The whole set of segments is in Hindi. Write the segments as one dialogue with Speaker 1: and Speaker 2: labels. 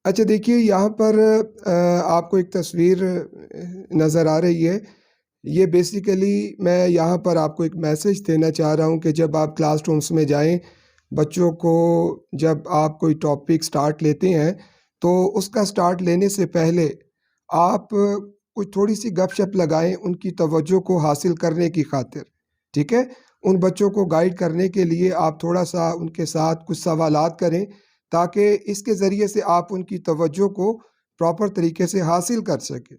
Speaker 1: अच्छा देखिए यहाँ पर आपको एक तस्वीर नज़र आ रही है। ये बेसिकली मैं यहाँ पर आपको एक मैसेज देना चाह रहा हूँ कि जब आप क्लासरूम्स में जाएं, बच्चों को जब आप कोई टॉपिक स्टार्ट लेते हैं तो उसका स्टार्ट लेने से पहले आप कुछ थोड़ी सी गपशप लगाएं उनकी तवज्जो को हासिल करने की खातिर। ठीक है, उन बच्चों को गाइड करने के लिए आप थोड़ा सा उनके साथ कुछ सवालात करें ताकि इसके ज़रिए से आप उनकी तवज्जो को प्रॉपर तरीके से हासिल कर सकें।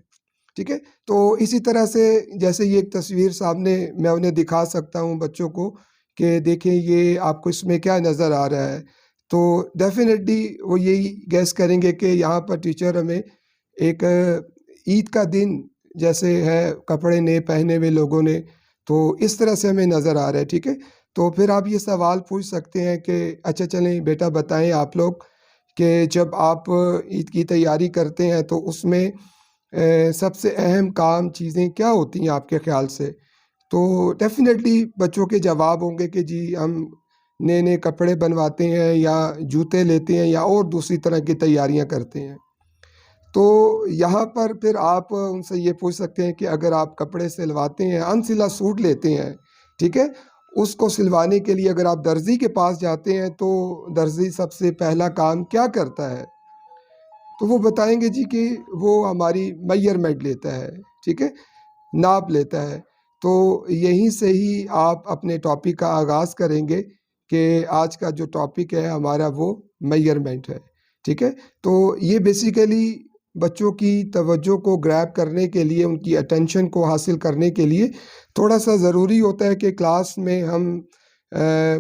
Speaker 1: ठीक है, तो इसी तरह से जैसे ये एक तस्वीर सामने मैं उन्हें दिखा सकता हूँ बच्चों को कि देखें ये आपको इसमें क्या नज़र आ रहा है, तो डेफिनेटली वो यही गैस करेंगे कि यहाँ पर टीचर हमें एक ईद का दिन जैसे है कपड़े नए पहने हुए लोगों ने, तो इस तरह से हमें नज़र आ रहा है। ठीक है, तो फिर आप ये सवाल पूछ सकते हैं कि अच्छा चलें बेटा बताएं आप लोग कि जब आप ईद की तैयारी करते हैं तो उसमें सबसे अहम काम चीज़ें क्या होती हैं आपके ख़्याल से? तो डेफ़िनेटली बच्चों के जवाब होंगे कि जी हम नए-नए कपड़े बनवाते हैं या जूते लेते हैं या और दूसरी तरह की तैयारियां करते हैं। तो यहाँ पर फिर आप उनसे ये पूछ सकते हैं कि अगर आप कपड़े सिलवाते हैं, अनसिला सूट लेते हैं, ठीक है? उसको सिलवाने के लिए अगर आप दर्जी के पास जाते हैं तो दर्जी सबसे पहला काम क्या करता है? तो वो बताएँगे जी कि वो हमारी मेज़रमेंट लेता है, ठीक है? नाप लेता है। तो यहीं से ही आप अपने टॉपिक का आगाज़ करेंगे कि आज का जो टॉपिक है हमारा वो मेज़रमेंट है, ठीक है? तो ये बेसिकली बच्चों की तवज्जो को ग्रैब करने के लिए, उनकी अटेंशन को हासिल करने के लिए थोड़ा-सा ज़रूरी होता है कि क्लास में हम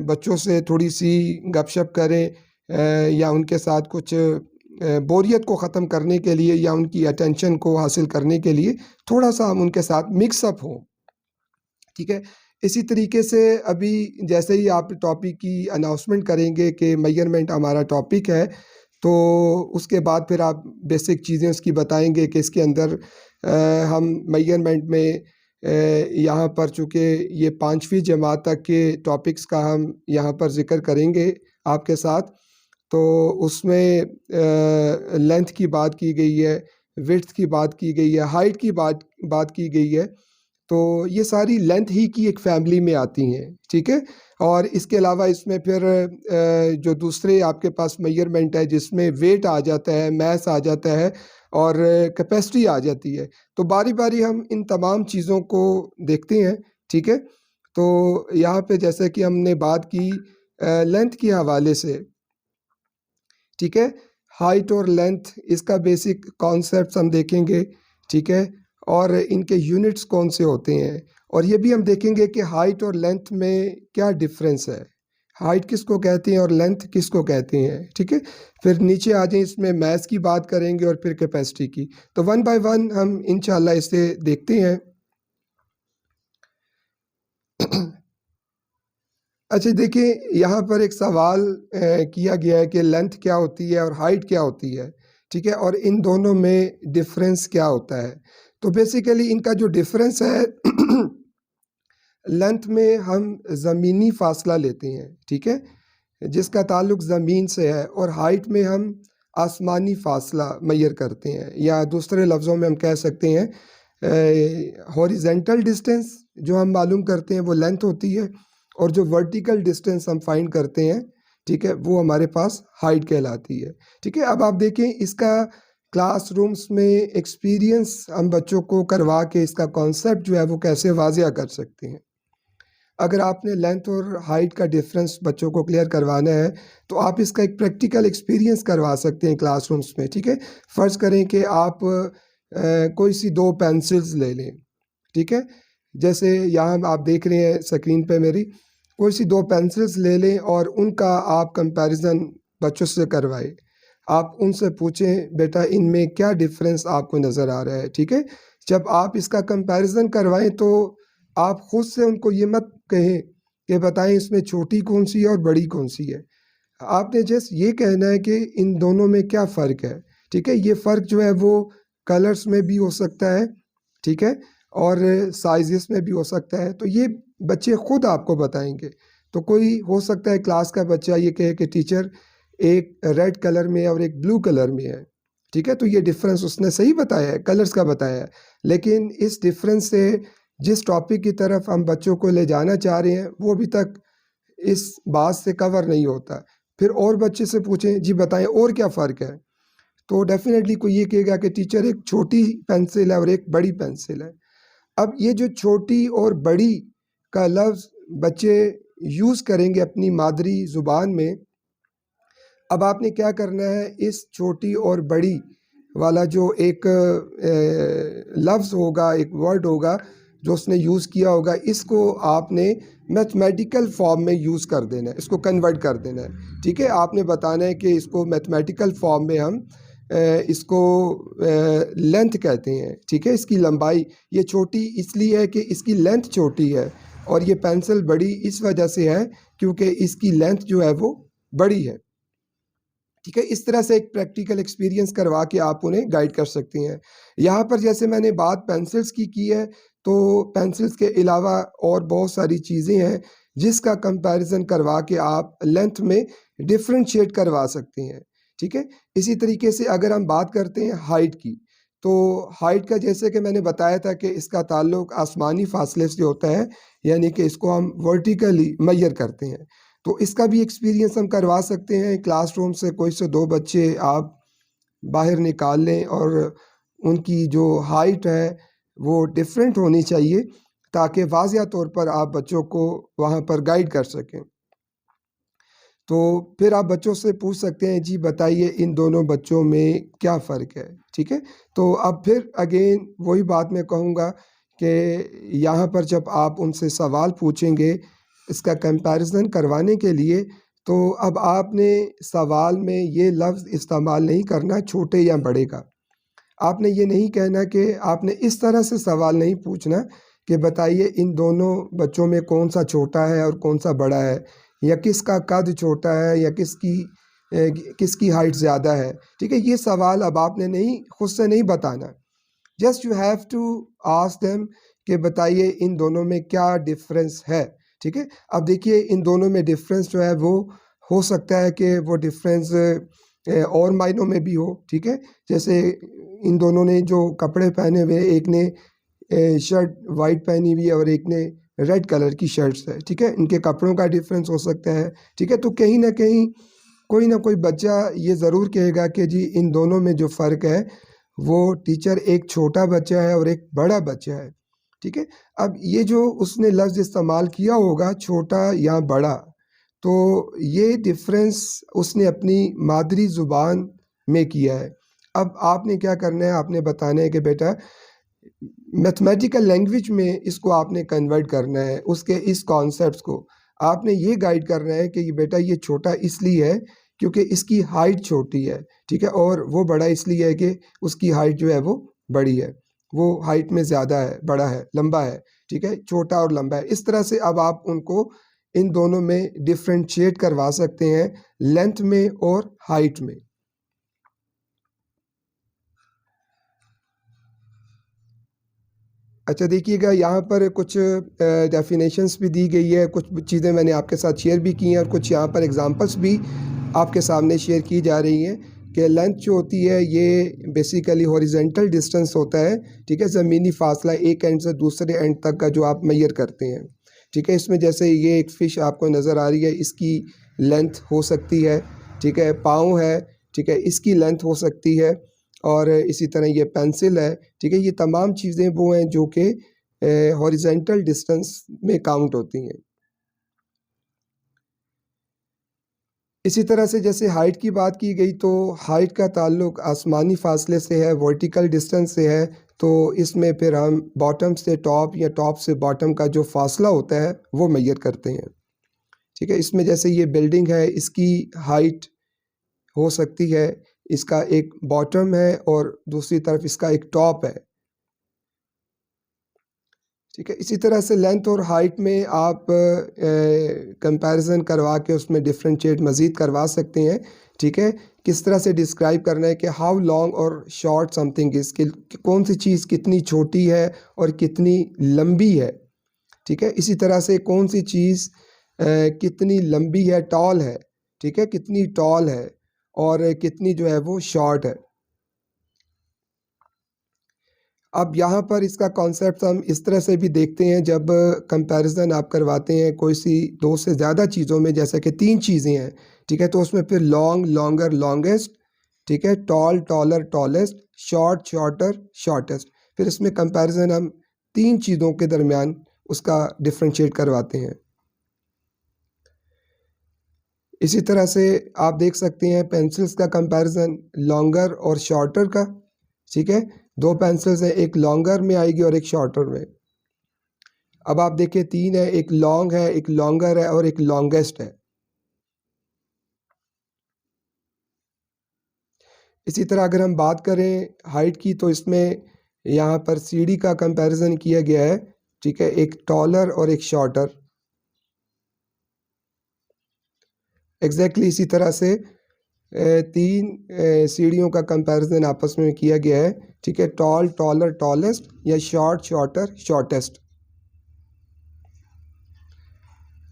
Speaker 1: बच्चों से थोड़ी-सी गपशप करें या उनके साथ कुछ बोरियत को ख़त्म करने के लिए या उनकी अटेंशन को हासिल करने के लिए थोड़ा-सा हम उनके साथ मिक्स अप हों, ठीक है? इसी तरीके से अभी जैसे ही आप टॉपिक की अनाउंसमेंट करेंगे कि मेज़रमेंट हमारा टॉपिक है, तो उसके बाद फिर आप बेसिक चीज़ें उसकी बताएँगे कि इसके अंदर हम मेज़रमेंट में यहाँ पर चूँकि ये 5वीं जमात तक के टॉपिक्स का हम यहाँ पर ज़िक्र करेंगे आपके साथ, तो उसमें लेंथ की बात की गई है, विड्थ की बात की गई है, हाइट की बात बात की गई है। तो ये सारी लेंथ ही की एक फैमिली में आती हैं, ठीक है? और इसके अलावा इसमें फिर जो दूसरे आपके पास मेज़रमेंट है जिसमें वेट आ जाता है, मास आ जाता है और कैपेसिटी आ जाती है। तो बारी-बारी हम इन तमाम चीज़ों को देखते हैं, ठीक है? तो यहाँ पे जैसे कि हमने बात की लेंथ के हवाले से, ठीक है? हाइट और लेंथ इसका बेसिक कॉन्सेप्ट्स हम देखेंगे, ठीक है? और इनके यूनिट्स कौन से होते हैं और ये भी हम देखेंगे कि हाइट और लेंथ में क्या डिफरेंस है। हाइट किसको कहते हैं और लेंथ किसको कहते हैं, ठीक है? फिर नीचे आ जाएँ इसमें मास की बात करेंगे और फिर कैपेसिटी की। तो वन बाय वन हम इंशाल्लाह इसे देखते हैं। अच्छा देखिए, यहाँ पर एक सवाल किया गया है कि लेंथ क्या होती है और हाइट क्या होती है, ठीक है? और इन दोनों में डिफ़रेंस क्या होता है? तो बेसिकली इनका जो डिफ़रेंस है लेंथ में हम ज़मीनी फ़ासला लेते हैं, ठीक है? जिसका ताल्लुक ज़मीन से है और हाइट में हम आसमानी फ़ासला मेज़र करते हैं या दूसरे लफ्ज़ों में हम कह सकते हैं हॉरिज़ॉन्टल डिस्टेंस जो हम मालूम करते हैं वो लेंथ होती है और जो वर्टिकल डिस्टेंस हम फाइंड करते हैं, ठीक है, वो हमारे पास हाइट कहलाती है, ठीक है। अब आप देखें इसका क्लासरूम्स में एक्सपीरियंस हम बच्चों को करवा के इसका कॉन्सेप्ट जो है वो कैसे वाजिया कर सकते हैं। अगर आपने लेंथ और हाइट का डिफरेंस बच्चों को क्लियर करवाना है तो आप इसका एक प्रैक्टिकल एक्सपीरियंस करवा सकते हैं क्लासरूम्स में, ठीक है। फ़र्ज़ करें कि आप कोई सी दो पेंसिल्स ले लें, ठीक है। जैसे यहाँ आप देख रहे हैं स्क्रीन पे मेरी, कोई सी दो पेंसिल्स ले लें और उनका आप कंपैरिजन बच्चों से करवाएं। आप उनसे पूछें बेटा इनमें क्या डिफरेंस आपको नज़र आ रहा है, ठीक है। जब आप इसका कंपैरिजन करवाएं तो आप खुद से उनको ये मत कहें कि बताएं इसमें छोटी कौन सी है और बड़ी कौन सी है। आपने जस्ट ये कहना है कि इन दोनों में क्या फ़र्क है, ठीक है। ये फ़र्क जो है वो कलर्स में भी हो सकता है, ठीक है, और साइज़ेस में भी हो सकता है। तो ये बच्चे खुद आपको बताएंगे। तो कोई हो सकता है क्लास का बच्चा ये कहे कि टीचर एक रेड कलर में है और एक ब्लू कलर में है, ठीक है, तो ये डिफरेंस उसने सही बताया है, कलर्स का बताया है, लेकिन इस डिफरेंस से जिस टॉपिक की तरफ हम बच्चों को ले जाना चाह रहे हैं वो अभी तक इस बात से कवर नहीं होता। फिर और बच्चे से पूछें जी बताएं और क्या फ़र्क है, तो डेफिनेटली कोई ये कहेगा कि टीचर एक छोटी पेंसिल है और एक बड़ी पेंसिल है। अब ये जो छोटी और बड़ी का लफ्ज़ बच्चे यूज़ करेंगे अपनी मादरी ज़ुबान में, अब आपने क्या करना है, इस छोटी और बड़ी वाला जो एक लफ्ज़ होगा, एक वर्ड होगा जो उसने यूज़ किया होगा, इसको आपने मैथमेटिकल फॉर्म में यूज़ कर देना है, इसको कन्वर्ट कर देना है। ठीक है, आपने बताना है कि इसको मैथमेटिकल फॉर्म में हम इसको लेंथ कहते हैं। ठीक है, इसकी लंबाई ये छोटी इसलिए है कि इसकी लेंथ छोटी है, और ये पेंसिल बड़ी इस वजह से है क्योंकि इसकी लेंथ जो है वो बड़ी है। ठीक है, इस तरह से एक प्रैक्टिकल एक्सपीरियंस करवा के आप उन्हें गाइड कर सकती हैं। यहाँ पर जैसे मैंने बात पेंसिल्स की है, तो पेंसिल्स के अलावा और बहुत सारी चीज़ें हैं जिसका कंपैरिजन करवा के आप लेंथ में डिफरेंशिएट करवा सकते हैं। ठीक है, इसी तरीके से अगर हम बात करते हैं हाइट की, तो हाइट का जैसे कि मैंने बताया था कि इसका ताल्लुक आसमानी फासले से होता है, यानी कि इसको हम वर्टिकली मेजर करते हैं। तो इसका भी एक्सपीरियंस हम करवा सकते हैं। क्लासरूम से कोई से 2 बच्चे आप बाहर निकाल लें और उनकी जो हाइट है वो डिफरेंट होनी चाहिए, ताकि वाज़िया तौर पर आप बच्चों को वहाँ पर गाइड कर सकें। तो फिर आप बच्चों से पूछ सकते हैं जी बताइए इन दोनों बच्चों में क्या फ़र्क है। ठीक है, तो अब फिर अगेन वही बात मैं कहूँगा कि यहाँ पर जब आप उनसे सवाल पूछेंगे इसका कंपैरिजन करवाने के लिए, तो अब आपने सवाल में ये लफ्ज़ इस्तेमाल नहीं करना छोटे या बड़े का। आपने ये नहीं कहना कि आपने इस तरह से सवाल नहीं पूछना कि बताइए इन दोनों बच्चों में कौन सा छोटा है और कौन सा बड़ा है, या किसका कद छोटा है या किसकी हाइट ज़्यादा है। ठीक है, ये सवाल अब आपने नहीं खुद से नहीं बताना। Just you have to ask them कि बताइए इन दोनों में क्या डिफरेंस है। ठीक है, अब देखिए इन दोनों में डिफरेंस जो है वो हो सकता है कि वो डिफरेंस और मायनों में भी हो। ठीक है, जैसे इन दोनों ने जो कपड़े पहने हुए, एक ने शर्ट वाइट पहनी हुई है और एक ने रेड कलर की शर्ट्स है। ठीक है, इनके कपड़ों का डिफरेंस हो सकता है। ठीक है, तो कहीं ना कहीं कोई ना कोई बच्चा ये ज़रूर कहेगा कि जी इन दोनों में जो फ़र्क है वो टीचर एक छोटा बच्चा है और एक बड़ा बच्चा है। ठीक है, अब ये जो उसने लफ्ज़ इस्तेमाल किया होगा छोटा या बड़ा, तो ये डिफरेंस उसने अपनी मादरी ज़ुबान में किया है। अब आपने क्या करना है, आपने बताना है कि बेटा मैथमेटिकल लैंग्वेज में इसको आपने कन्वर्ट करना है, उसके इस कॉन्सेप्ट्स को आपने ये गाइड करना है कि ये बेटा ये छोटा इसलिए है क्योंकि इसकी हाइट छोटी है। ठीक है, और वो बड़ा इसलिए है कि उसकी हाइट जो है वो बड़ी है, वो हाइट में ज़्यादा है, बड़ा है, लंबा है। ठीक है, छोटा और लंबा है। इस तरह से अब आप उनको इन दोनों में डिफ्रेंशिएट करवा सकते हैं, लेंथ में और हाइट में। अच्छा देखिएगा, यहाँ पर कुछ डेफिनेशंस भी दी गई है, कुछ चीज़ें मैंने आपके साथ शेयर भी की हैं और कुछ यहाँ पर एग्जांपल्स भी आपके सामने शेयर की जा रही हैं कि लेंथ जो होती है ये बेसिकली हॉरिजेंटल डिस्टेंस होता है। ठीक है, ज़मीनी फासला एक एंड से दूसरे एंड तक का जो आप मेजर करते हैं। ठीक है, इसमें जैसे ये एक फ़िश आपको नज़र आ रही है, इसकी लेंथ हो सकती है। ठीक है, पाँव है, ठीक है, इसकी लेंथ हो सकती है, और इसी तरह ये पेंसिल है। ठीक है, ये तमाम चीज़ें वो हैं जो कि हॉरिजेंटल डिस्टेंस में काउंट होती हैं। इसी तरह से जैसे हाइट की बात की गई, तो हाइट का ताल्लुक आसमानी फासले से है, वर्टिकल डिस्टेंस से है। तो इसमें फिर हम बॉटम से टॉप या टॉप से बॉटम का जो फासला होता है वो मेजर करते हैं। ठीक है, इसमें जैसे ये बिल्डिंग है, इसकी हाइट हो सकती है, इसका एक बॉटम है और दूसरी तरफ इसका एक टॉप है। ठीक है, इसी तरह से लेंथ और हाइट में आप कंपैरिजन करवा के उसमें डिफरेंशिएट मज़ीद करवा सकते हैं। ठीक है, किस तरह से डिस्क्राइब करना है कि हाउ लॉन्ग और शॉर्ट समथिंग इज़, कि कौन सी चीज़ कितनी छोटी है और कितनी लंबी है। ठीक है, इसी तरह से कौन सी चीज़ कितनी लंबी है, टॉल है। ठीक है, कितनी टॉल है और कितनी जो है वो शॉर्ट है। अब यहाँ पर इसका कॉन्सेप्ट हम इस तरह से भी देखते हैं, जब कंपैरिजन आप करवाते हैं कोई सी दो से ज़्यादा चीज़ों में, जैसे कि तीन चीज़ें हैं, ठीक है, तो उसमें फिर लॉन्ग लॉन्गर लॉन्गेस्ट, ठीक है, tall taller tallest, short shorter shortest, फिर इसमें कंपैरिजन हम तीन चीज़ों के दरमियान उसका डिफ्रेंशिएट करवाते हैं। इसी तरह से आप देख सकते हैं पेंसिल्स का कंपैरिजन लॉन्गर और शॉर्टर का, ठीक है, दो पेंसिल्स हैं, एक लॉन्गर में आएगी और एक शॉर्टर में। अब आप देखिए तीन है, एक लॉन्ग है, एक लॉन्गर है और एक लॉन्गेस्ट है। इसी तरह अगर हम बात करें हाइट की, तो इसमें यहाँ पर सीढ़ी का कंपैरिजन किया गया है, ठीक है, एक टॉलर और एक शॉर्टर। एग्जैक्टली इसी तरह से तीन सीढ़ियों का कंपैरिजन आपस में किया गया है, ठीक है, टॉल टॉलर टॉलेस्ट या शॉर्ट शॉर्टर शॉर्टेस्ट।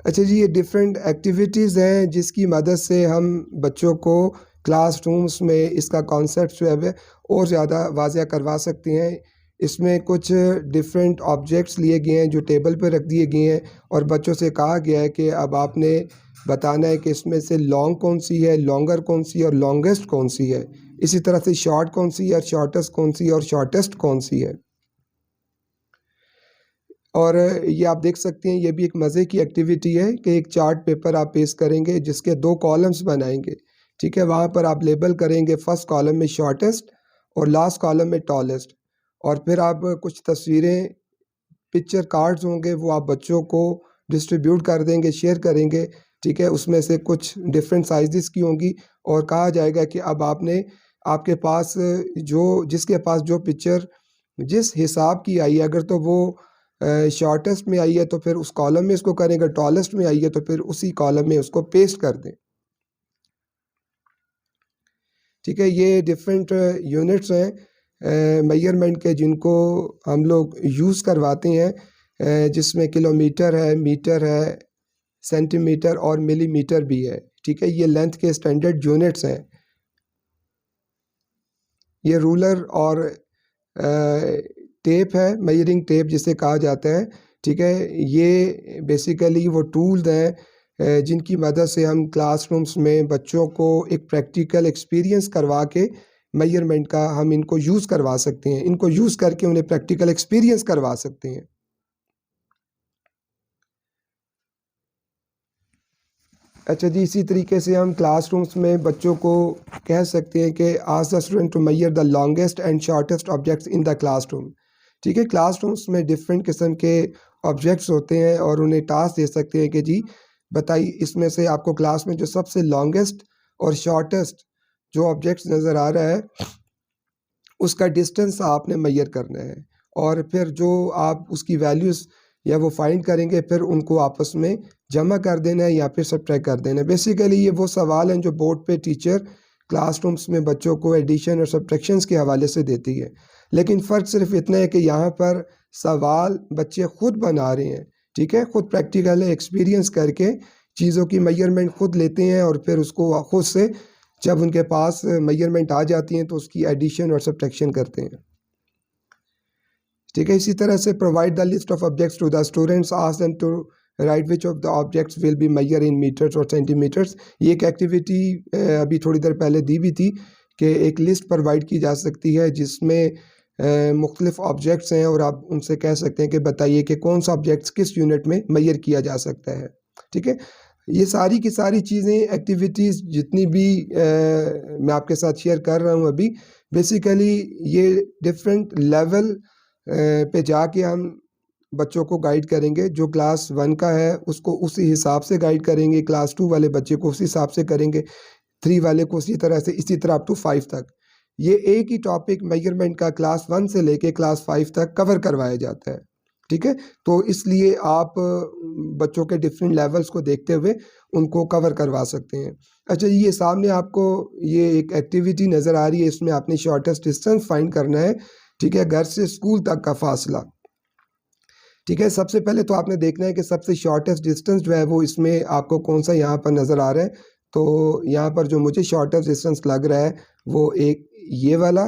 Speaker 1: अच्छा जी, ये डिफरेंट एक्टिविटीज़ हैं जिसकी मदद से हम बच्चों को क्लासरूम्स में इसका कॉन्सेप्ट जो है और ज़्यादा वाज़ेह करवा सकते हैं। इसमें कुछ डिफरेंट ऑब्जेक्ट्स लिए गए हैं जो टेबल पर रख दिए गए हैं और बच्चों से कहा गया है कि अब आपने बताना है कि इसमें से लॉन्ग कौन सी है, लॉन्गर कौन सी है और लॉन्गेस्ट कौन सी है। इसी तरह से शॉर्ट कौन सी है और शॉर्टेस्ट कौन सी है और शॉर्टेस्ट कौन सी है। और ये आप देख सकते हैं, ये भी एक मज़े की एक्टिविटी है कि एक चार्ट पेपर आप पेश करेंगे जिसके दो कॉलम्स बनाएंगे, ठीक है, वहाँ पर आप लेबल करेंगे फर्स्ट कॉलम में शॉर्टेस्ट और लास्ट कॉलम में टॉलेस्ट, और फिर आप कुछ तस्वीरें पिक्चर कार्ड्स होंगे वो आप बच्चों को डिस्ट्रीब्यूट कर देंगे, शेयर करेंगे, ठीक है, उसमें से कुछ डिफरेंट साइज़ की होंगी और कहा जाएगा कि अब आपने आपके पास जो जिसके पास जो पिक्चर जिस हिसाब की आई है, अगर तो वो शॉर्टेस्ट में आई है तो फिर उस कॉलम में इसको करें, अगर टॉलेस्ट में आई है तो फिर उसी कॉलम में उसको पेस्ट कर दें, ठीक है। ये डिफरेंट यूनिट्स हैं मेजरमेंट के जिनको हम लोग यूज़ करवाते हैं, जिसमें किलोमीटर है, मीटर है, सेंटीमीटर और मिलीमीटर भी है, ठीक है। ये लेंथ के स्टैंडर्ड यूनिट्स हैं। ये रूलर और टेप है, मेजरिंग टेप जिसे कहा जाता है, ठीक है। ये बेसिकली वो टूल्स हैं जिनकी मदद से हम क्लासरूम्स में बच्चों को एक प्रैक्टिकल एक्सपीरियंस करवा के मेजरमेंट का हम इनको यूज़ करवा सकते हैं, इनको यूज़ करके उन्हें प्रैक्टिकल एक्सपीरियंस करवा सकते हैं। अच्छा जी, इसी तरीके से हम क्लासरूम्स में बच्चों को कह सकते हैं कि ask the student to measure the longest and shortest objects in the classroom, ठीक है। क्लासरूम्स में डिफरेंट किस्म के ऑब्जेक्ट्स होते हैं और उन्हें टास्क दे सकते हैं कि जी बताइए इसमें से आपको क्लास में जो सबसे लॉन्गेस्ट और शॉर्टेस्ट जो ऑब्जेक्ट्स नज़र आ रहा है उसका डिस्टेंस आपने मेजर करना है, और फिर जो आप उसकी वैल्यूज़ या वो फाइंड करेंगे फिर उनको आपस में जमा कर देना है या फिर सब्ट्रैक्ट कर देना है। बेसिकली ये वो सवाल हैं जो बोर्ड पे टीचर क्लासरूम्स में बच्चों को एडिशन और सब्ट्रैक्शंस के हवाले से देती है, लेकिन फ़र्क सिर्फ इतना है कि यहाँ पर सवाल बच्चे ख़ुद बना रहे हैं, ठीक है, ख़ुद प्रैक्टिकल एक्सपीरियंस करके चीज़ों की मेजरमेंट ख़ुद लेते हैं और फिर उसको ख़ुद से जब उनके पास मेजरमेंट आ जाती हैं तो उसकी एडिशन और सब्ट्रैक्शन करते हैं, ठीक है। इसी तरह से provide the list of objects to the students, ask them to write which of the objects will be measure in metres और सेंटीमीटर्स। ये एक एक्टिविटी अभी थोड़ी देर पहले दी भी थी कि एक लिस्ट प्रोवाइड की जा सकती है जिसमें मुख्तलिफ ऑब्जेक्ट्स हैं और आप उनसे कह सकते हैं कि बताइए कि कौन सा ऑब्जेक्ट्स किस यूनिट में मेजर किया जा सकता है, ठीक है। ये सारी की सारी चीज़ें एक्टिविटीज़ जितनी भी मैं आपके साथ शेयर कर रहा हूँ अभी, बेसिकली ये डिफरेंट लेवल पे जाके हम बच्चों को गाइड करेंगे। जो क्लास 1 का है उसको उसी हिसाब से गाइड करेंगे, क्लास 2 वाले बच्चे को उसी हिसाब से करेंगे, 3 वाले को उसी तरह से, इसी तरह अप टू 5 तक। ये एक ही टॉपिक मेजरमेंट का क्लास 1 से लेके क्लास 5 तक कवर करवाया जाता है, ठीक है। तो इसलिए आप बच्चों के डिफरेंट लेवल्स को देखते हुए उनको कवर करवा सकते हैं। अच्छा, ये सामने आपको ये एक एक्टिविटी नज़र आ रही है, इसमें आपने शॉर्टेस्ट डिस्टेंस फाइंड करना है, ठीक है, घर से स्कूल तक का फासला, ठीक है। सबसे पहले तो आपने देखना है कि सबसे शॉर्टेस्ट डिस्टेंस जो है वो इसमें आपको कौन सा यहाँ पर नज़र आ रहा है। तो यहाँ पर जो मुझे शॉर्टेस्ट डिस्टेंस लग रहा है वो एक ये वाला,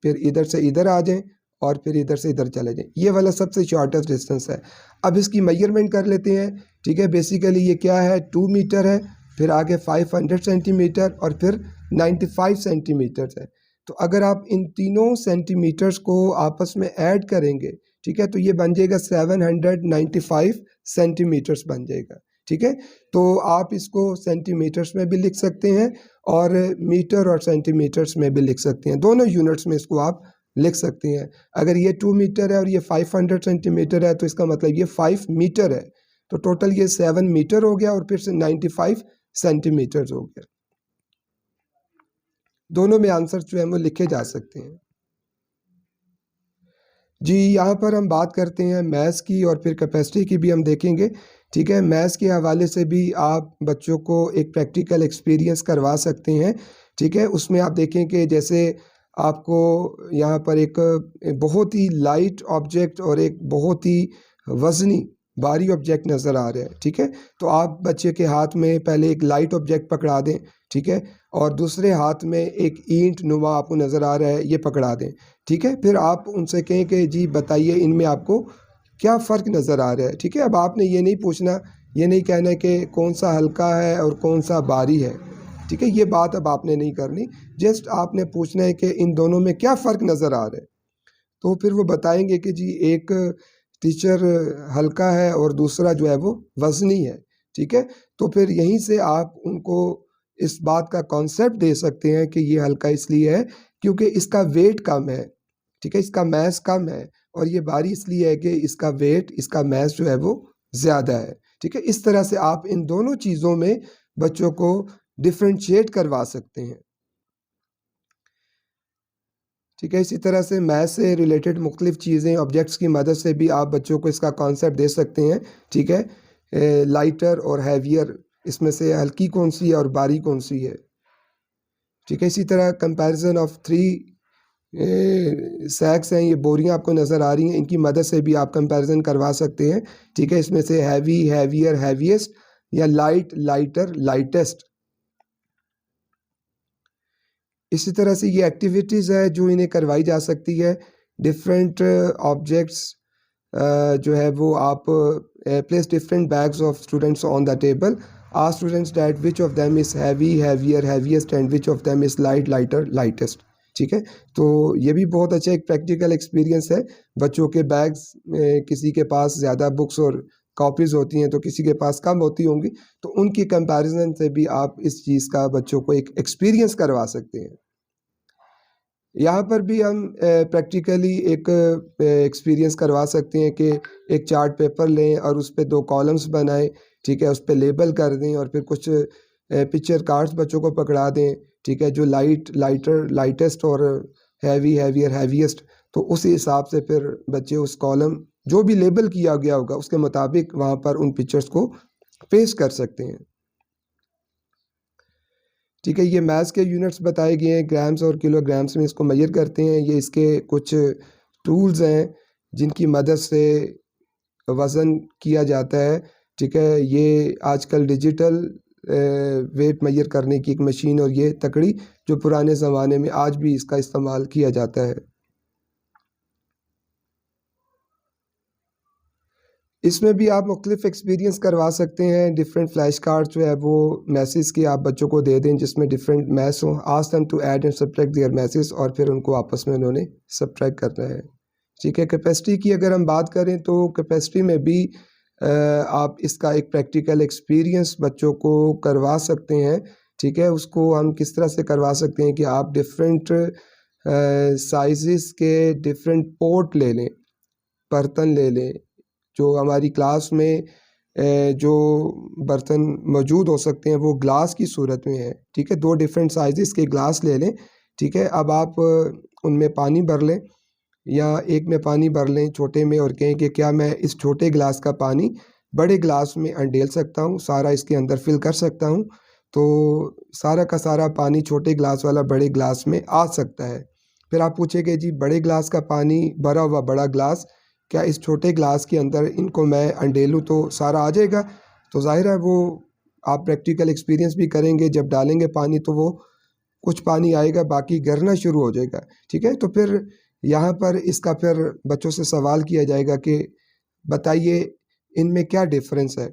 Speaker 1: फिर इधर से इधर आ जाएं और फिर इधर से इधर चले जाएं। ये वाला सबसे शॉर्टेस्ट डिस्टेंस है। अब इसकी मेजरमेंट कर लेते हैं, ठीक है। बेसिकली ये क्या है, 2 मीटर है, फिर आगे 500 सेंटीमीटर और फिर 95 सेंटीमीटर है। तो अगर आप इन तीनों सेंटीमीटर्स को आपस में ऐड करेंगे, ठीक है, तो ये बन जाएगा 795 सेंटीमीटर्स बन जाएगा, ठीक है। तो आप इसको सेंटीमीटर्स में भी लिख सकते हैं और मीटर और सेंटीमीटर्स में भी लिख सकते हैं, दोनों यूनिट्स में इसको आप लिख सकते हैं। अगर ये 2 मीटर है और ये 500 सेंटीमीटर है तो इसका मतलब ये 5 मीटर है, तो टोटल ये 7 मीटर हो गया और फिर से 95 सेंटीमीटर हो गया। दोनों में आंसर जो है वो लिखे जा सकते हैं जी। यहाँ पर हम बात करते हैं मैथ्स की और फिर कैपेसिटी की भी हम देखेंगे, ठीक है। मैथ्स के हवाले से भी आप बच्चों को एक प्रैक्टिकल एक्सपीरियंस करवा सकते हैं, ठीक है। उसमें आप देखें कि जैसे आपको यहाँ पर एक बहुत ही लाइट ऑब्जेक्ट और एक बहुत ही वज़नी भारी ऑब्जेक्ट नज़र आ रहा है, ठीक है। तो आप बच्चे के हाथ में पहले एक लाइट ऑब्जेक्ट पकड़ा दें, ठीक है, और दूसरे हाथ में एक ईंट नुमा आपको नज़र आ रहा है, ये पकड़ा दें, ठीक है। फिर आप उनसे कहें कि जी बताइए इनमें आपको क्या फ़र्क नज़र आ रहा है, ठीक है। अब आपने ये नहीं पूछना, ये नहीं कहना कि कौन सा हल्का है और कौन सा भारी है, ठीक है। ये बात अब आपने नहीं करनी, जस्ट आपने पूछना है कि इन दोनों में क्या फ़र्क नज़र आ रहा है। तो फिर वो बताएंगे कि जी एक टीचर हल्का है और दूसरा जो है वो वज़नी है, ठीक है। तो फिर यहीं से आप उनको इस बात का कॉन्सेप्ट दे सकते हैं कि ये हल्का इसलिए है क्योंकि इसका वेट कम है, ठीक है, इसका मैस कम है, और ये भारी इसलिए है कि इसका वेट, इसका मैस जो है वो ज़्यादा है, ठीक है। इस तरह से आप इन दोनों चीज़ों में बच्चों को डिफ्रेंशिएट करवा सकते हैं, ठीक है। इसी तरह से मैथ से रिलेटेड मुख्तलिफ़ चीज़ें ऑब्जेक्ट्स की मदद से भी आप बच्चों को इसका कॉन्सेप्ट दे सकते हैं, ठीक है। लाइटर और हैवियर, इसमें से हल्की कौन सी है और भारी कौन सी है, ठीक है। इसी तरह कंपैरिजन ऑफ 3 सैक्स हैं, ये बोरियां आपको नज़र आ रही हैं, इनकी मदद से भी आप कंपैरिजन करवा सकते हैं, ठीक है। इसमें से हैवी, हैवियर, हैवीएस्ट या लाइट, लाइटर, लाइटेस्ट। इसी तरह से ये एक्टिविटीज़ है जो इन्हें करवाई जा सकती है। डिफरेंट ऑब्जेक्ट्स जो है वो आप place different bags of students on the table, ask students that which of them is heavy, heavier, heaviest and which of them is light, lighter, lightest, ठीक है। तो ये भी बहुत अच्छा एक प्रैक्टिकल एक्सपीरियंस है। बच्चों के बैग्स में किसी के पास ज़्यादा बुक्स और कॉपीज़ होती हैं तो किसी के पास कम होती होंगी, तो उनकी कंपैरिजन से भी आप इस चीज़ का बच्चों को एक एक्सपीरियंस करवा सकते हैं। यहाँ पर भी हम प्रैक्टिकली एक एक्सपीरियंस करवा सकते हैं कि एक चार्ट पेपर लें और उस पे 2 कॉलम्स बनाएं, ठीक है, उस पे लेबल कर दें और फिर कुछ पिक्चर कार्ड्स बच्चों को पकड़ा दें, ठीक है, जो लाइट, लाइटर, लाइटेस्ट और हैवी, हैवियर, हैवीएस्ट, तो उसी हिसाब से फिर बच्चे उस कॉलम जो भी लेबल किया गया होगा उसके मुताबिक वहाँ पर उन पिक्चर्स को पेश कर सकते हैं, ठीक है। ये मैथ्स के यूनिट्स बताए गए हैं, ग्राम्स और किलोग्राम्स में इसको मेजर करते हैं। ये इसके कुछ टूल्स हैं जिनकी मदद से वज़न किया जाता है, ठीक है। ये आजकल डिजिटल वेट मेजर करने की एक मशीन और ये तकड़ी जो पुराने ज़माने में आज भी इसका इस्तेमाल किया जाता है। इसमें भी आप मुख्तलिफ एक्सपीरियंस करवा सकते हैं। डिफरेंट फ्लैश कार्ड जो है वो मैसेज के आप बच्चों को दे दें जिसमें डिफरेंट मैथ्स हों, ask them to add and subtract their message, और फिर उनको आपस में उन्होंने सब्ट्रैक्ट करना है, ठीक है। कैपेसिटी की अगर हम बात करें तो कैपेसिटी में भी आप इसका एक प्रैक्टिकल एक्सपीरियंस बच्चों को करवा सकते हैं, ठीक है। उसको हम किस तरह से करवा सकते हैं कि आप डिफरेंट साइज़ के डिफरेंट पोर्ट ले लें, बर्तन ले लें। जो हमारी क्लास में जो बर्तन मौजूद हो सकते हैं वो ग्लास की सूरत में है, ठीक है। 2 डिफरेंट साइज़ के ग्लास ले लें, ठीक है। अब आप उनमें पानी भर लें या एक में पानी भर लें छोटे में और कहें कि क्या मैं इस छोटे गिलास का पानी बड़े गिलास में अंडेल सकता हूँ, सारा इसके अंदर फिल कर सकता हूँ, तो सारा का सारा पानी छोटे गिलास वाला बड़े गिलास में आ सकता है। फिर आप पूछेंगे जी बड़े गिलास का पानी भरा हुआ बड़ा गिलास, क्या इस छोटे गिलास के अंदर इनको मैं अंडेलूँ तो सारा आ जाएगा? तो ज़ाहिर है वो आप प्रैक्टिकल एक्सपीरियंस भी करेंगे, जब डालेंगे पानी तो वो कुछ पानी आएगा, बाकी गिरना शुरू हो जाएगा, ठीक है। तो फिर यहाँ पर इसका फिर बच्चों से सवाल किया जाएगा कि बताइए इनमें क्या डिफरेंस है।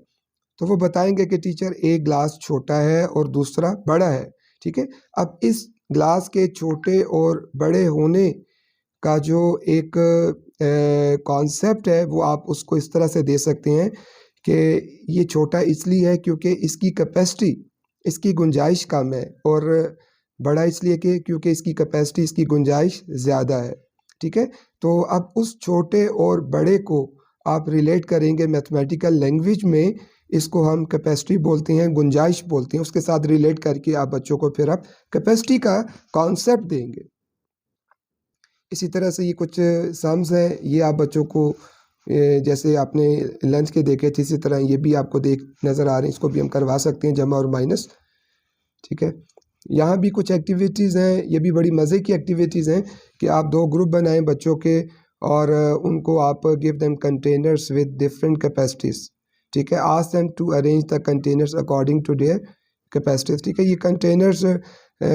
Speaker 1: तो वो बताएंगे कि टीचर एक ग्लास छोटा है और दूसरा बड़ा है, ठीक है। अब इस ग्लास के छोटे और बड़े होने का जो एक कॉन्सेप्ट है वो आप उसको इस तरह से दे सकते हैं कि ये छोटा इसलिए है क्योंकि इसकी कैपेसिटी, इसकी गुंजाइश कम है, और बड़ा इसलिए कि क्योंकि इसकी कैपेसिटी, इसकी गुंजाइश ज़्यादा है, ठीक है। तो अब उस छोटे और बड़े को आप रिलेट करेंगे मैथमेटिकल लैंग्वेज में, इसको हम कैपेसिटी बोलते हैं, गुंजाइश बोलते हैं, उसके साथ रिलेट करके आप बच्चों को फिर आप कैपेसिटी का कॉन्सेप्ट देंगे। इसी तरह से ये कुछ सम्स हैं, ये आप बच्चों को जैसे आपने लंच के देखे थे इसी तरह ये भी आपको देख नज़र आ रहे हैं, इसको भी हम करवा सकते हैं जमा और माइनस, ठीक है। यहाँ भी कुछ एक्टिविटीज़ हैं, ये भी बड़ी मज़े की एक्टिविटीज़ हैं कि आप दो ग्रुप बनाएं बच्चों के और उनको आप give them containers with different capacities, ठीक है। Ask them to arrange the containers according to their capacities, ठीक है। ये कंटेनर्स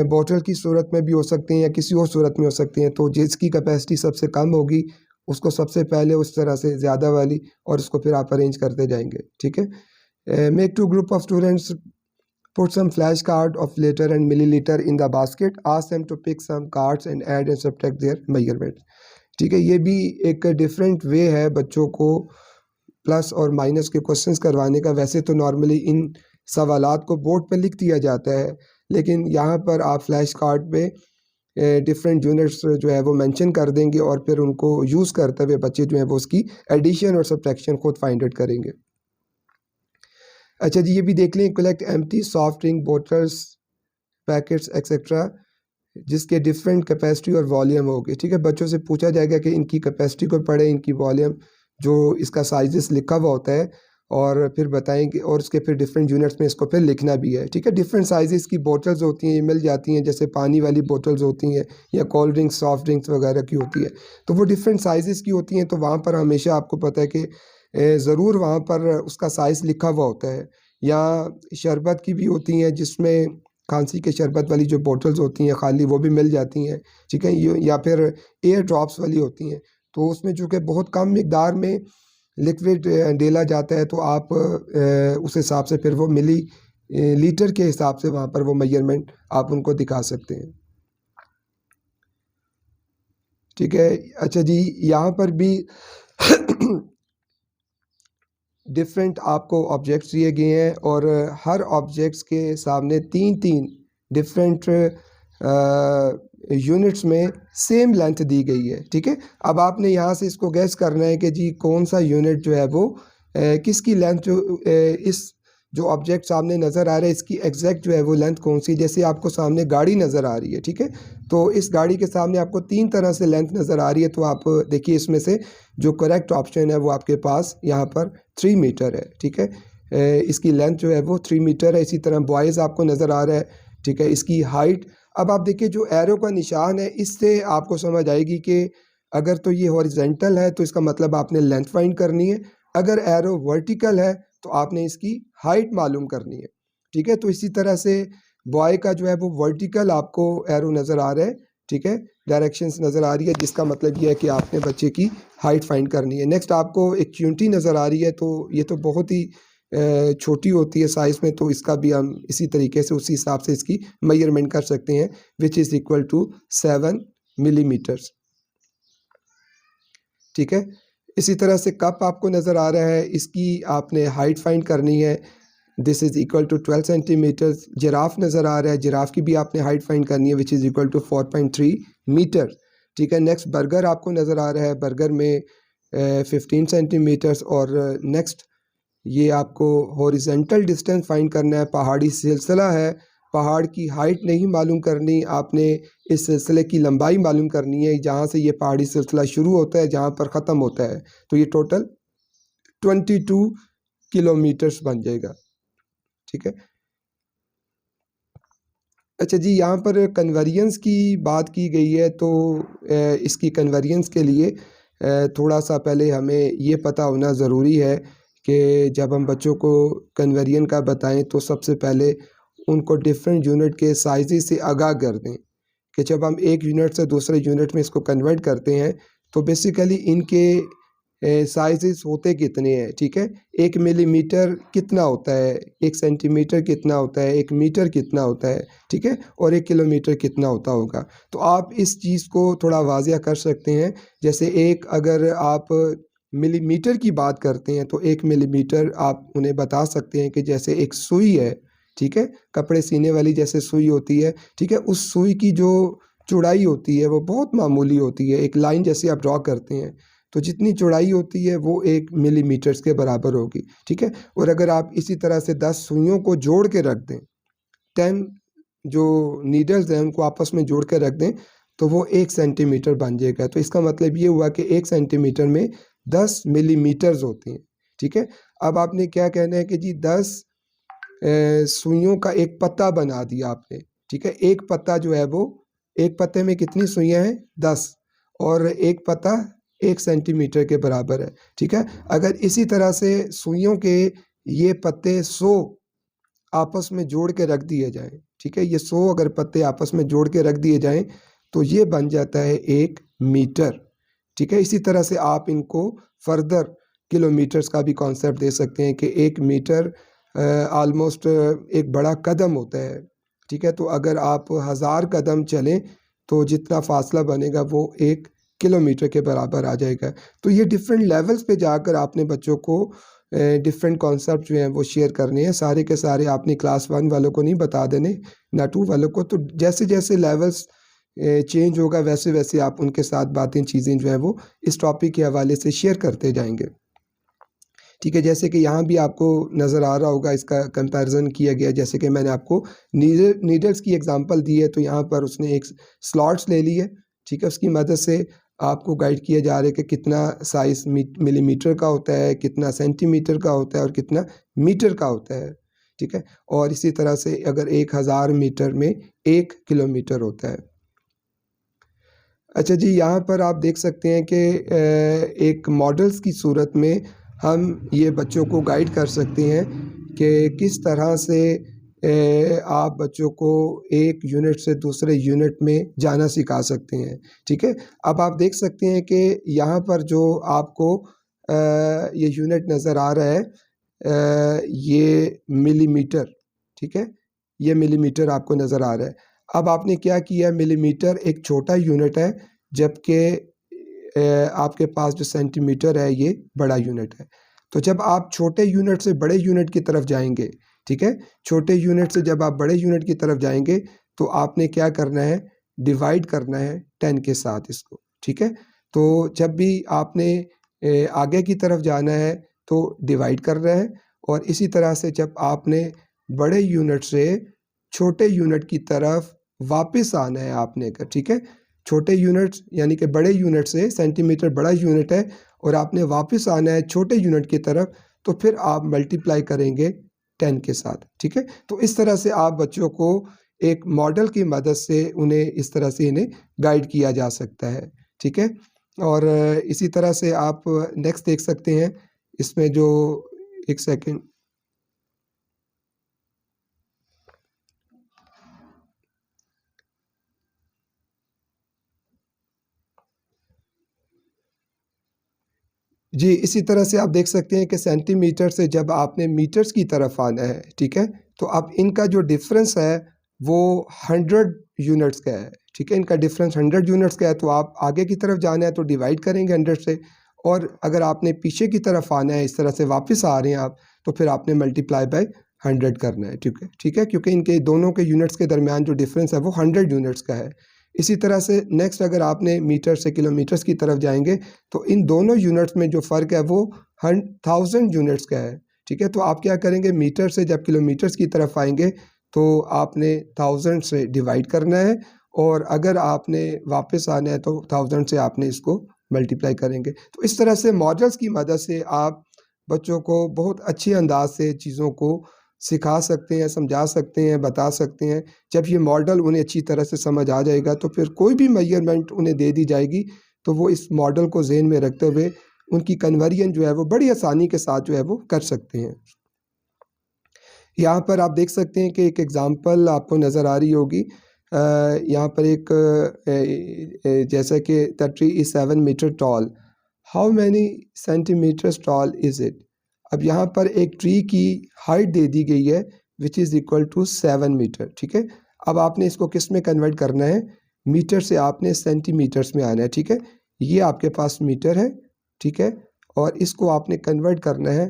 Speaker 1: बोतल की सूरत में भी हो सकते हैं या किसी और सूरत में हो सकते हैं, तो जिसकी कैपेसिटी सबसे कम होगी उसको सबसे पहले उस तरह से ज़्यादा वाली, और उसको फिर आप अरेंज करते जाएंगे, ठीक है। Make two group of students, put some flashcard of liter and milliliter in the basket, ask them to pick some cards and add and subtract their measurements, ठीक है। ये भी एक डिफरेंट वे है बच्चों को प्लस और माइनस के क्वेश्चंस करवाने का। वैसे तो नॉर्मली इन सवालात को बोर्ड पे लिख दिया जाता है, लेकिन यहाँ पर आप फ्लैश कार्ड पे डिफरेंट यूनिट्स जो है वो मेंशन कर देंगे और फिर उनको यूज़ करते हुए बच्चे जो है वो उसकी एडिशन और सब्ट्रैक्शन खुद फाइंड आउट करेंगे। अच्छा जी, ये भी देख लें, collect empty soft drink bottles, packets etcetera जिसके डिफरेंट कैपेसिटी और वॉल्यूम होगी, ठीक है। बच्चों से पूछा जाएगा कि इनकी कैपेसिटी को पढ़े, इनकी वॉल्यूम जो इसका साइजेस लिखा हुआ होता है, और फिर बताएंगे, और उसके फिर डिफरेंट यूनिट्स में इसको फिर लिखना भी है, ठीक है। डिफरेंट साइजेस की बोतल्स होती हैं, ये मिल जाती हैं, जैसे पानी वाली बोतल्स होती हैं या कोल्ड ड्रिंक्स, सॉफ्ट ड्रिंक्स वगैरह की होती है, तो वो डिफरेंट साइजेस की होती हैं। तो वहाँ पर हमेशा आपको पता है कि ज़रूर वहाँ पर उसका साइज़ लिखा हुआ होता है। या शरबत की भी होती हैं जिसमें खांसी के शरबत वाली जो बोतल्स होती हैं खाली, वो भी मिल जाती हैं, ठीक है। या फिर एयर ड्रॉप्स वाली होती हैं, तो उसमें चूँकि बहुत कम मिकदार में लिक्विड डाला जाता है, तो आप उस हिसाब से फिर वो मिली लीटर के हिसाब से वहाँ पर वो मेजरमेंट आप उनको दिखा सकते हैं, ठीक है। अच्छा जी, यहाँ पर भी डिफरेंट आपको ऑब्जेक्ट्स दिए गए हैं और हर ऑब्जेक्ट्स के सामने तीन तीन डिफरेंट यूनिट्स में सेम लेंथ दी गई है, ठीक है। अब आपने यहाँ से इसको गैस करना है कि जी कौन सा यूनिट जो है वो किसकी लेंथ जो इस जो ऑब्जेक्ट सामने नज़र आ रहा है इसकी एग्जैक्ट जो है वो लेंथ कौन सी। जैसे आपको सामने गाड़ी नज़र आ रही है, ठीक है, तो इस गाड़ी के सामने आपको तीन तरह से लेंथ नज़र आ रही है, तो आप देखिए इसमें से जो करेक्ट ऑप्शन है वो आपके पास यहाँ पर 3 मीटर है, ठीक है। इसकी लेंथ जो है वो 3 मीटर है। इसी तरह बॉयज़ आपको नज़र आ रहा है, ठीक है, इसकी हाइट। अब आप देखिए जो एरो का निशान है इससे आपको समझ आएगी कि अगर तो ये हॉरिजेंटल है तो इसका मतलब आपने लेंथ फाइंड करनी है, अगर एरो वर्टिकल है तो आपने इसकी हाइट मालूम करनी है, ठीक है। तो इसी तरह से बॉय का जो है वो वर्टिकल आपको एरो नज़र आ रहा है, ठीक है, डायरेक्शंस नज़र आ रही है, जिसका मतलब ये है कि आपने बच्चे की हाइट फाइंड करनी है। नेक्स्ट आपको एक चूंटी नज़र आ रही है, तो ये तो बहुत ही छोटी होती है साइज़ में, तो इसका भी हम इसी तरीके से उसी हिसाब से इसकी मेजरमेंट कर सकते हैं, which is equal to 7 millimetres, ठीक है। इसी तरह से कप आपको नज़र आ रहा है, इसकी आपने हाइट फाइंड करनी है, this is equal to 12 centimetres. Giraffe नज़र आ रहा है, जिराफ की भी आपने हाइट फाइंड करनी है, which is equal to 4.3 metre, ठीक है। नेक्स्ट बर्गर आपको नज़र आ रहा है, बर्गर में 15 सेंटीमीटर्स। और नेक्स्ट ये आपको हॉरिजेंटल डिस्टेंस फाइंड करना है, पहाड़ी सिलसिला है, पहाड़ की हाइट नहीं मालूम करनी, आपने इस सिलसिले की लंबाई मालूम करनी है, जहाँ से ये पहाड़ी सिलसिला शुरू होता है जहाँ पर ख़त्म होता है, तो ये टोटल 22 किलोमीटर्स बन जाएगा, ठीक है। अच्छा जी, यहाँ पर कन्वर्जेंस की बात की गई है, तो इसकी कन्वर्जेंस के लिए थोड़ा सा पहले हमें ये पता होना ज़रूरी है कि जब हम बच्चों को कन्वर्जन का बताएं तो सबसे पहले उनको डिफरेंट यूनिट के साइज़ से आगाह कर दें कि जब हम एक यूनिट से दूसरे यूनिट में इसको कन्वर्ट करते हैं तो बेसिकली इनके साइज़ेस होते कितने हैं, ठीक है। 1 मिलीमीटर कितना होता है, 1 सेंटीमीटर कितना होता है, 1 मीटर कितना होता है, ठीक है, और 1 किलोमीटर कितना होता होगा। तो आप इस चीज़ को थोड़ा वाज़िया कर सकते हैं। जैसे एक अगर आप मिलीमीटर की बात करते हैं तो 1 मिलीमीटर आप उन्हें बता सकते हैं कि जैसे एक सुई है, ठीक है, कपड़े सीने वाली जैसे सुई होती है, ठीक है, उस सुई की जो चौड़ाई होती है वो बहुत मामूली होती है। एक लाइन जैसे आप ड्रॉ करते हैं तो जितनी चौड़ाई होती है वो 1 मिलीमीटर्स के बराबर होगी, ठीक है। और अगर आप इसी तरह से 10 सुइयों को जोड़ के रख दें, 10 जो नीडल्स हैं उनको आपस में जोड़ के रख दें तो वो 1 सेंटीमीटर बन जाएगा। तो इसका मतलब ये हुआ कि 1 सेंटीमीटर में 10 मिलीमीटर्स होते हैं, ठीक है। अब आपने क्या कहना है कि जी 10 सुइयों का एक पत्ता बना दिया आपने, ठीक है। एक पत्ता जो है वो, एक पत्ते में कितनी सुइयाँ हैं, 10, और एक पत्ता 1 सेंटीमीटर के बराबर है, ठीक है। अगर इसी तरह से सुइयों के ये पत्ते 100 आपस में जोड़ के रख दिए जाएँ, ठीक है, ये 100 अगर पत्ते आपस में जोड़ के रख दिए जाएँ तो ये बन जाता है 1 मीटर, ठीक है। इसी तरह से आप इनको फर्दर किलोमीटर्स का भी कॉन्सेप्ट दे सकते हैं कि 1 मीटर ऑलमोस्ट एक बड़ा कदम होता है, ठीक है। तो अगर आप 1000 कदम चलें तो जितना फ़ासला बनेगा वो 1 किलोमीटर के बराबर आ जाएगा। तो ये डिफरेंट लेवल्स पे जाकर आपने बच्चों को डिफरेंट कॉन्सेप्ट जो हैं वो शेयर करने हैं। सारे के सारे आपने क्लास 1 वालों को नहीं बता देने, ना 2 वालों को। तो जैसे-जैसे लेवल्स चेंज होगा वैसे-वैसे आप उनके साथ बातें, चीज़ें जो हैं वो इस टॉपिक के हवाले से शेयर करते जाएँगे, ठीक है। जैसे कि यहाँ भी आपको नज़र आ रहा होगा, इसका कंपैरिज़न किया गया। जैसे कि मैंने आपको नीडल्स की एग्ज़ाम्पल दी है तो यहाँ पर उसने एक स्लॉट्स ले ली है, ठीक है। उसकी मदद से आपको गाइड किया जा रहा है कि कितना साइज़ मिलीमीटर का होता है, कितना सेंटीमीटर का होता है और कितना मीटर का होता है, ठीक है। और इसी तरह से अगर 1000 मीटर में 1 किलोमीटर होता है। अच्छा जी, यहाँ पर आप देख सकते हैं कि एक मॉडल्स की सूरत में हम ये बच्चों को गाइड कर सकते हैं कि किस तरह से आप बच्चों को एक यूनिट से दूसरे यूनिट में जाना सिखा सकते हैं, ठीक है। अब आप देख सकते हैं कि यहाँ पर जो आपको ये यूनिट नज़र आ रहा है, ये मिलीमीटर, ठीक है, ये मिलीमीटर आपको नज़र आ रहा है। अब आपने क्या किया, मिलीमीटर एक छोटा यूनिट है जबकि आपके पास जो सेंटीमीटर है ये बड़ा यूनिट है। तो जब आप छोटे यूनिट से बड़े यूनिट की तरफ जाएंगे, ठीक है, छोटे यूनिट से जब आप बड़े यूनिट की तरफ जाएंगे तो आपने क्या करना है, डिवाइड करना है 10 के साथ इसको, ठीक है। तो जब भी आपने आगे की तरफ जाना है तो डिवाइड करना है, और इसी तरह से जब आपने बड़े यूनिट से छोटे यूनिट की तरफ वापस आना है आपने, ठीक है। छोटे यूनिट्स यानी कि बड़े यूनिट से, सेंटीमीटर बड़ा यूनिट है और आपने वापस आना है छोटे यूनिट की तरफ, तो फिर आप मल्टीप्लाई करेंगे 10 के साथ, ठीक है। तो इस तरह से आप बच्चों को एक मॉडल की मदद से उन्हें इस तरह से इन्हें गाइड किया जा सकता है, ठीक है। और इसी तरह से आप नेक्स्ट देख सकते हैं इसमें जो, एक सेकेंड, जी, इसी तरह से आप देख सकते हैं कि सेंटीमीटर से जब आपने मीटर्स की तरफ आना है, ठीक है, तो अब इनका जो डिफरेंस है वो 100 यूनिट्स का है, ठीक है। इनका डिफरेंस 100 यूनिट्स का है। तो आप आगे की तरफ जाना है तो डिवाइड करेंगे 100 से, और अगर आपने पीछे की तरफ आना है, इस तरह से वापस आ रहे हैं आप, तो फिर आपने मल्टीप्लाई बाय 100 करना है, ठीक है, ठीक है, क्योंकि इनके दोनों के यूनिट्स के दरमियान जो डिफरेंस है वो 100 यूनिट्स का है। इसी तरह से नेक्स्ट अगर आपने मीटर से किलोमीटर्स की तरफ जाएंगे तो इन दोनों यूनिट्स में जो फ़र्क है वो 1000 यूनिट्स का है, ठीक है। तो आप क्या करेंगे, मीटर से जब किलोमीटर्स की तरफ आएंगे तो आपने 1000 से डिवाइड करना है, और अगर आपने वापस आना है तो 1000 से आपने इसको मल्टीप्लाई करेंगे। तो इस तरह से मॉडल्स की मदद से आप बच्चों को बहुत अच्छे अंदाज से चीज़ों को सिखा सकते हैं, समझा सकते हैं, बता सकते हैं। जब ये मॉडल उन्हें अच्छी तरह से समझ आ जाएगा तो फिर कोई भी मेजरमेंट उन्हें दे दी जाएगी तो वो इस मॉडल को ज़हन में रखते हुए उनकी कन्वर्जन जो है वो बड़ी आसानी के साथ जो है वो कर सकते हैं। यहाँ पर आप देख सकते हैं कि एक एग्ज़ाम्पल आपको नज़र आ रही होगी। यहाँ पर एक जैसा कि the tree is 7 metre tall, how many centimetres tall is it. अब यहाँ पर एक ट्री की हाइट दे दी गई है which is equal to 7 metre, ठीक है। अब आपने इसको किस में कन्वर्ट करना है, मीटर से आपने सेंटीमीटर्स में आना है, ठीक है। ये आपके पास मीटर है, ठीक है, और इसको आपने कन्वर्ट करना है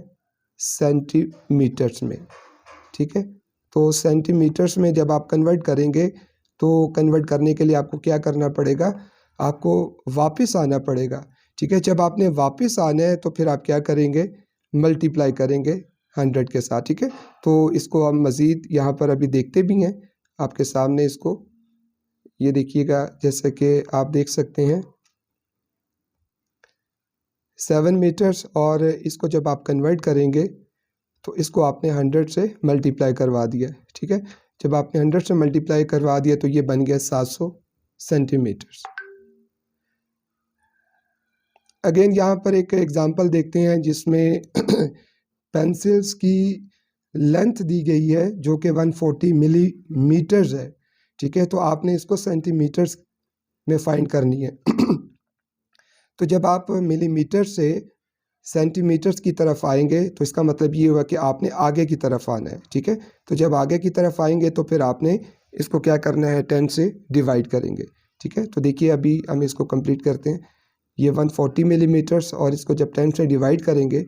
Speaker 1: सेंटीमीटर्स में, ठीक है। तो सेंटीमीटर्स में जब आप कन्वर्ट करेंगे तो कन्वर्ट करने के लिए आपको क्या करना पड़ेगा, आपको वापस आना पड़ेगा, ठीक है। जब आपने वापस आना है तो फिर आप क्या करेंगे, मल्टीप्लाई करेंगे 100 के साथ, ठीक है। तो इसको हम मज़ीद यहाँ पर अभी देखते भी हैं आपके सामने, इसको ये देखिएगा, जैसे कि आप देख सकते हैं 7 मीटर्स, और इसको जब आप कन्वर्ट करेंगे तो इसको आपने 100 से मल्टीप्लाई करवा दिया, ठीक है। जब आपने 100 से मल्टीप्लाई करवा दिया तो ये बन गया 700 सेंटीमीटर्स। अगेन यहाँ पर एक एग्ज़ाम्पल देखते हैं जिसमें पेंसिल्स की लेंथ दी गई है जो कि 140 मिलीमीटर्स है, ठीक है। तो आपने इसको सेंटीमीटर्स में फाइंड करनी है। तो जब आप मिलीमीटर से सेंटीमीटर्स की तरफ आएंगे तो इसका मतलब ये हुआ कि आपने आगे की तरफ आना है, ठीक है। तो जब आगे की तरफ आएंगे तो फिर आपने इसको क्या करना है, 10 से डिवाइड करेंगे, ठीक है। तो देखिए अभी हम इसको कंप्लीट करते हैं। ये 140 मिलीमीटर्स, और इसको जब 10 से डिवाइड करेंगे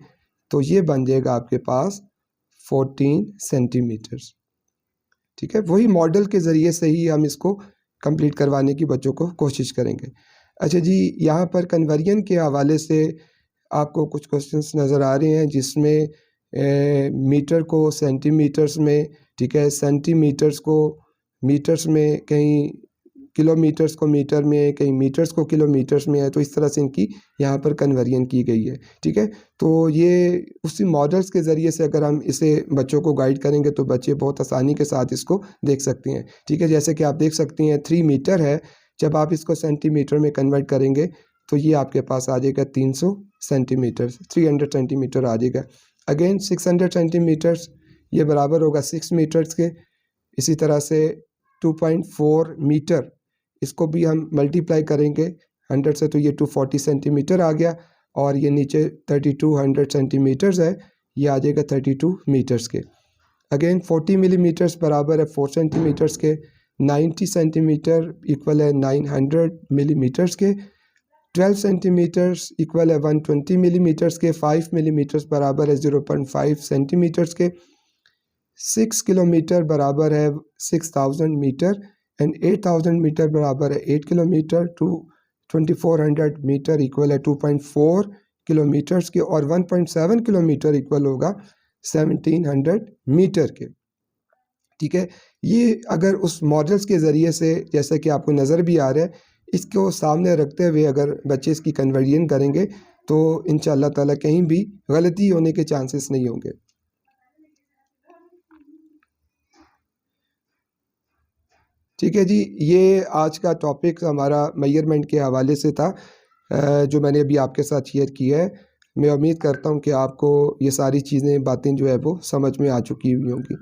Speaker 1: तो ये बन जाएगा आपके पास 14 सेंटीमीटर्स, ठीक है। वही मॉडल के ज़रिए से ही हम इसको कंप्लीट करवाने की बच्चों को कोशिश करेंगे। अच्छा जी, यहाँ पर कन्वर्जन के हवाले से आपको कुछ क्वेश्चंस नज़र आ रहे हैं जिसमें मीटर को सेंटीमीटर्स में, ठीक है, सेंटीमीटर्स को मीटर्स में, कहीं किलोमीटर्स को मीटर में, कहीं मीटर्स को किलोमीटर्स में है। तो इस तरह से इनकी यहाँ पर कन्वर्जन की गई है, ठीक है। तो ये उसी मॉडल्स के ज़रिए से अगर हम इसे बच्चों को गाइड करेंगे तो बच्चे बहुत आसानी के साथ इसको देख सकते हैं, ठीक है। जैसे कि आप देख सकते हैं 3 मीटर है, जब आप इसको सेंटीमीटर में कन्वर्ट करेंगे तो ये आपके पास आ जाएगा 300 सेंटीमीटर, 300 सेंटीमीटर आ जाएगा। अगेन 600 सेंटीमीटर्स ये बराबर होगा 6 मीटर्स के। इसी तरह से 2.4 मीटर, इसको भी हम मल्टीप्लाई करेंगे 100 से तो ये 240 सेंटीमीटर आ गया, और ये नीचे 3200 सेंटीमीटर्स है, ये आ जाएगा 32 मीटर्स के। अगेन 40 मिलीमीटर्स बराबर है 4 सेंटीमीटर्स के। 90 सेंटीमीटर इक्वल है 900 मिलीमीटर्स के। 12 सेंटीमीटर्स इक्वल है 120 मिलीमीटर्स के। 5 मिलीमीटर्स बराबर है 0.5 सेंटीमीटर्स के। 6 किलोमीटर बराबर है 6000 मीटर, एंड 8000 मीटर बराबर है 8 किलोमीटर। 2400 मीटर इक्वल है 2.4 किलोमीटर्स के, और 1.7 किलोमीटर इक्वल होगा 1700 मीटर के, ठीक है। ये अगर उस मॉडल्स के ज़रिए से, जैसा कि आपको नज़र भी आ रहा है, इसको सामने रखते हुए अगर बच्चे इसकी कन्वर्जन करेंगे तो इंशाअल्लाह ताला कहीं भी गलती होने के चांसेस नहीं होंगे। ठीक है जी, ये आज का टॉपिक हमारा मेजरमेंट के हवाले से था, जो मैंने अभी आपके साथ शेयर किया है। मैं उम्मीद करता हूँ कि आपको ये सारी चीज़ें, बातें जो है वो समझ में आ चुकी हुई होंगी।